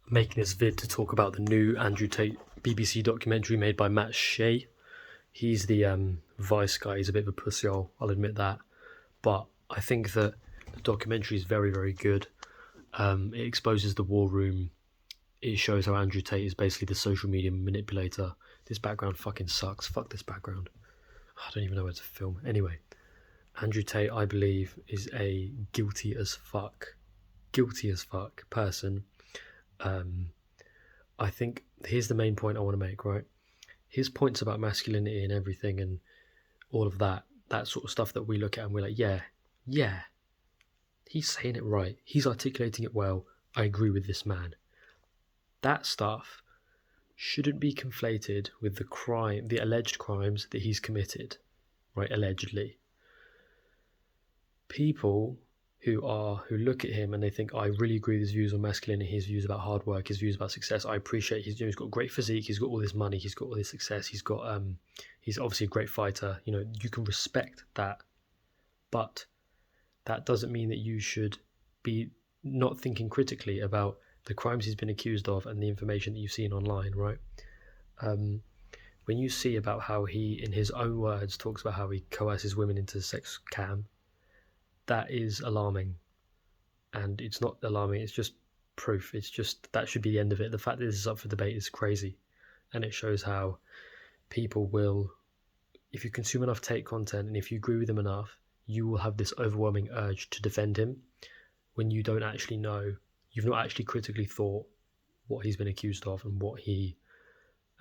making this vid to talk about the new Andrew Tate BBC documentary made by Matt Shea. He's the Vice guy. He's a bit of a pussyhole, I'll admit that. But I think that the documentary is very, very good. It exposes the war room. It shows how Andrew Tate is basically the social media manipulator. This background fucking sucks. Fuck this background. I don't even know where to film. Anyway, Andrew Tate, I believe, is a guilty as fuck person. I think here's the main point I want to make, right? His points about masculinity and everything and all of that sort of stuff that we look at and we're like, yeah, he's saying it right. He's articulating it well. I agree with this man. That stuff shouldn't be conflated with the alleged crimes that he's committed, right? Allegedly. People who look at him and they think, I really agree with his views on masculinity, his views about hard work, his views about success. I appreciate he's got a great physique, he's got all this money, he's got all this success, he's obviously a great fighter. You know, you can respect that, but that doesn't mean that you should be not thinking critically about the crimes he's been accused of and the information that you've seen online, right? When you see about how he, in his own words, talks about how he coerces women into sex cam, that is alarming. And it's not alarming, it's just proof. It's just, that should be the end of it. The fact that this is up for debate is crazy. And it shows how people will, if you consume enough Tate content and if you agree with him enough, you will have this overwhelming urge to defend him when you don't actually know, you've not actually critically thought what he's been accused of and what he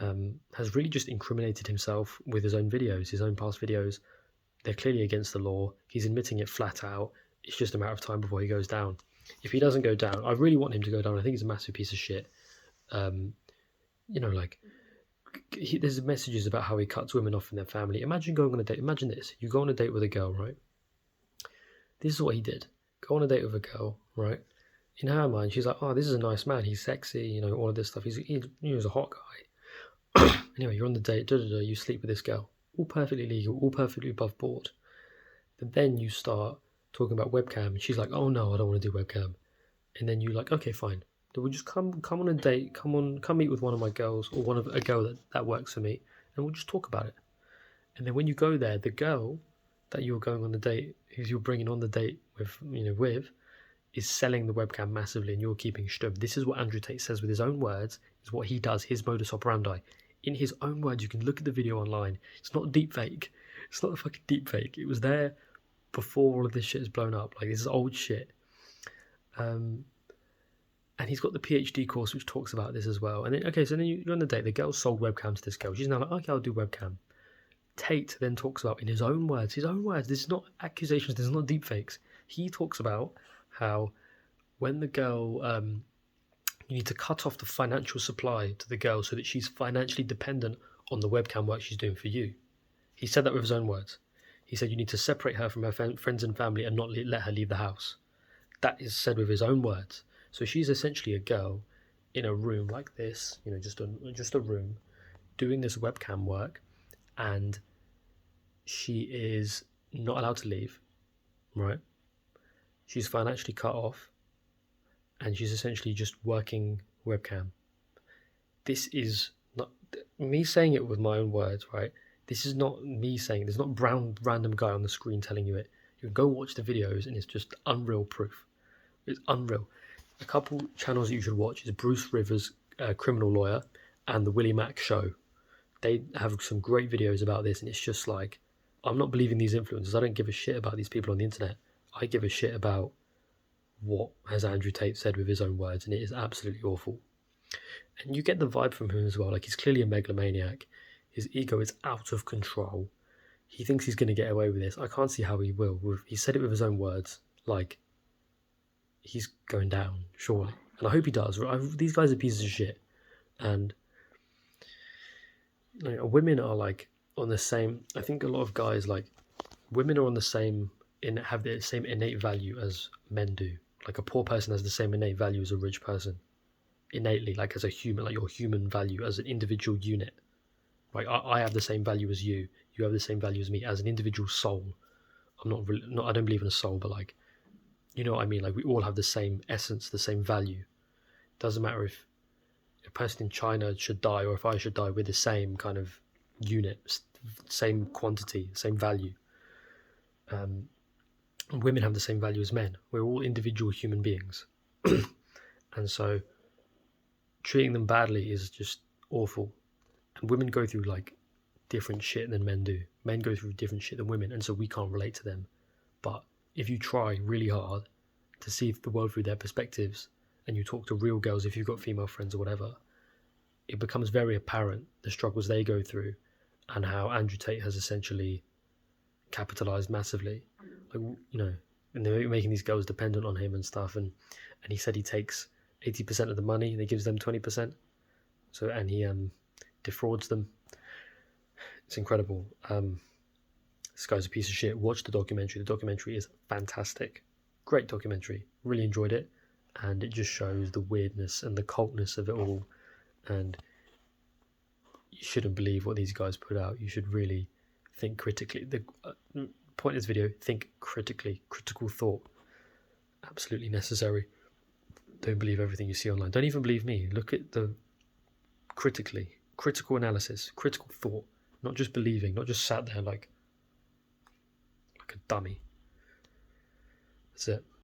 has really just incriminated himself with his own videos, his own past videos. They're clearly against the law. He's admitting it flat out. It's just a matter of time before he goes down. If he doesn't go down, I really want him to go down. I think he's a massive piece of shit. There's messages about how he cuts women off in their family. Imagine going on a date. Imagine this. You go on a date with a girl, right? This is what he did. Go on a date with a girl, right? In her mind, she's like, oh, this is a nice man. He's sexy, all of this stuff. He's a hot guy. Anyway, you're on the date. You sleep with this girl. All perfectly legal, all perfectly above board. But then you start talking about webcam, and she's like, "Oh no, I don't want to do webcam." And then you're like, "Okay, fine. Then we'll just come on a date. Come meet with one of my girls or a girl that works for me, and we'll just talk about it." And then when you go there, the girl that you're going on the date, who you're bringing on the date with, is selling the webcam massively, and you're keeping stum. This is what Andrew Tate says with his own words. Is what he does. His modus operandi. In his own words, you can look at the video online. It's not deep fake. It's not a fucking deep fake. It was there before all of this shit is blown up. Like, this is old shit. And he's got the PhD course which talks about this as well. And then, you're on the date. The girl sold webcam to this girl. She's now like, okay, I'll do webcam. Tate then talks about, in his own words, this is not accusations, this is not deep fakes. He talks about how when the girl... you need to cut off the financial supply to the girl so that she's financially dependent on the webcam work she's doing for you. He said that with his own words. He said you need to separate her from her friends and family and not let her leave the house. That is said with his own words. So she's essentially a girl in a room like this, just a room, doing this webcam work, and she is not allowed to leave, right? She's financially cut off. And she's essentially just working webcam. This is not me saying it with my own words, right? This is not me saying it. There's not random guy on the screen telling you it. You can go watch the videos and it's just unreal proof. It's unreal. A couple channels that you should watch is Bruce Rivers, Criminal Lawyer, and The Willie Mack Show. They have some great videos about this, and it's just like, I'm not believing these influencers. I don't give a shit about these people on the internet. I give a shit about what has Andrew Tate said with his own words, and it is absolutely awful. And you get the vibe from him as well, like he's clearly a megalomaniac. His ego is out of control. He thinks he's going to get away with this. I can't see how he will. He said it with his own words, like he's going down, surely. And I hope he does. These guys are pieces of shit. And women are like on the same, I think a lot of guys, like women are on the same, have the same innate value as men do. Like a poor person has the same innate value as a rich person. Innately, like as a human, like your human value as an individual unit. Like I have the same value as you. You have the same value as me as an individual soul. I don't believe in a soul, but like, you know what I mean? Like we all have the same essence, the same value. Doesn't matter if person in China should die, or if I should die, we're the same kind of unit, same quantity, same value. Women have the same value as men. We're all individual human beings. And so treating them badly is just awful. And women go through like different shit than men do. Men go through different shit than women, and so we can't relate to them. But if you try really hard to see the world through their perspectives, and you talk to real girls, if you've got female friends or whatever, it becomes very apparent the struggles they go through and how Andrew Tate has essentially capitalized massively. Like, you know, and they're making these girls dependent on him and stuff, and he said he takes 80% of the money and he gives them 20%. So, and he defrauds them. It's incredible. This guy's a piece of shit. Watch the documentary. The documentary is fantastic. Great documentary. Really enjoyed it. And it just shows the weirdness and the cultness of it all. And you shouldn't believe what these guys put out. You should really think critically. The point of this video, think critically. Critical thought. Absolutely necessary. Don't believe everything you see online. Don't even believe me. Look at the critical analysis, critical thought. Not just believing, not just sat there like a dummy. That's it.